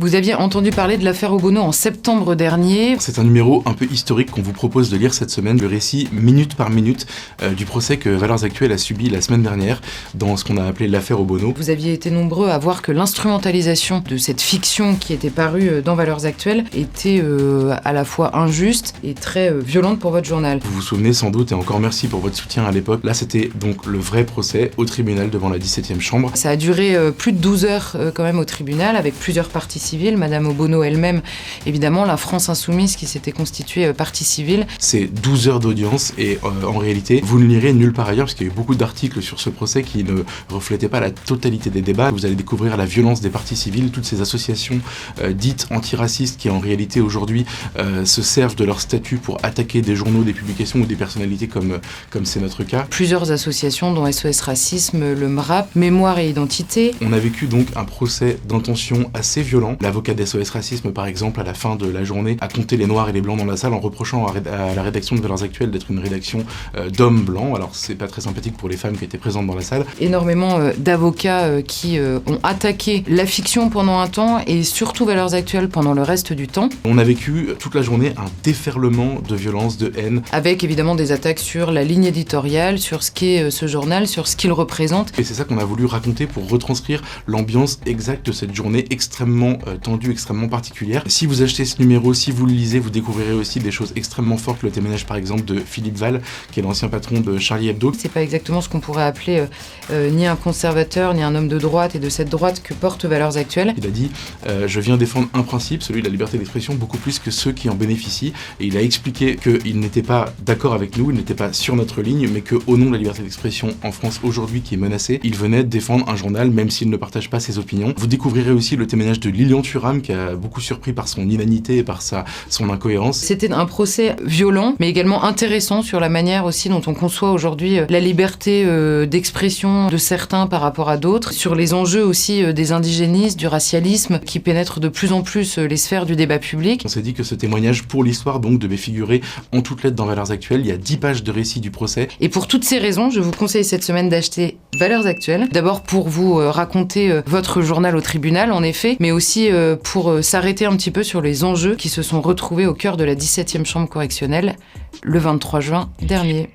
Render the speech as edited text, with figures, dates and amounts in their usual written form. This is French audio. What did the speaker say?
Vous aviez entendu parler de l'affaire Obono en septembre dernier. C'est un numéro un peu historique qu'on vous propose de lire cette semaine, le récit minute par minute du procès que Valeurs Actuelles a subi la semaine dernière dans ce qu'on a appelé l'affaire Obono. Vous aviez été nombreux à voir que l'instrumentalisation de cette fiction qui était parue dans Valeurs Actuelles était à la fois injuste et très violente pour votre journal. Vous vous souvenez sans doute, et encore merci pour votre soutien à l'époque. Là, c'était donc le vrai procès au tribunal devant la 17e chambre. Ça a duré plus de 12 heures quand même au tribunal, avec plusieurs parties civiles. Madame Obono elle-même, évidemment, la France Insoumise qui s'était constituée partie civile. C'est 12 heures d'audience et en réalité, vous ne lirez nulle part ailleurs parce qu'il y a eu beaucoup d'articles sur ce procès qui ne reflétaient pas la totalité des débats. Vous allez découvrir la violence des parties civiles, toutes ces associations dites antiracistes qui en réalité aujourd'hui se servent de leur statut pour attaquer des journaux, des publications ou des personnalités comme c'est notre cas. Plusieurs associations dont SOS Racisme, le MRAP, Mémoire et Identité. On a vécu donc un procès d'intention assez violent. L'avocat d'SOS Racisme, par exemple, à la fin de la journée, a compté les noirs et les blancs dans la salle en reprochant à la rédaction de Valeurs Actuelles d'être une rédaction d'hommes blancs. Alors c'est pas très sympathique pour les femmes qui étaient présentes dans la salle. Énormément d'avocats qui ont attaqué la fiction pendant un temps et surtout Valeurs Actuelles pendant le reste du temps. On a vécu toute la journée un déferlement de violence, de haine. Avec évidemment des attaques sur la ligne éditoriale, sur ce qu'est ce journal, sur ce qu'il représente. Et c'est ça qu'on a voulu raconter pour retranscrire l'ambiance exacte de cette journée extrêmement tendue, extrêmement particulière. Si vous achetez ce numéro, si vous le lisez, vous découvrirez aussi des choses extrêmement fortes. Le témoignage par exemple de Philippe Val, qui est l'ancien patron de Charlie Hebdo. C'est pas exactement ce qu'on pourrait appeler ni un conservateur, ni un homme de droite et de cette droite que portent Valeurs Actuelles. Il a dit je viens défendre un principe, celui de la liberté d'expression, beaucoup plus que ceux qui en bénéficient. Et il a expliqué qu'il n'était pas d'accord avec nous, il n'était pas sur notre ligne, mais qu'au nom de la liberté d'expression en France aujourd'hui qui est menacée, il venait défendre un journal même s'il ne partage pas ses opinions. Vous découvrirez aussi le témoignage de Lilian Thuram qui a beaucoup surpris par son inanité et par son incohérence. C'était un procès violent, mais également intéressant sur la manière aussi dont on conçoit aujourd'hui la liberté d'expression de certains par rapport à d'autres, sur les enjeux aussi des indigénistes, du racialisme qui pénètrent de plus en plus les sphères du débat public. On s'est dit que ce témoignage pour l'histoire donc devait figurer en toutes lettres dans Valeurs Actuelles. Il y a 10 pages de récit du procès. Et pour toutes ces raisons, je vous conseille cette semaine d'acheter Valeurs Actuelles. D'abord pour vous raconter votre journal au tribunal, en effet, mais aussi pour s'arrêter un petit peu sur les enjeux qui se sont retrouvés au cœur de la 17e chambre correctionnelle le 23 juin dernier.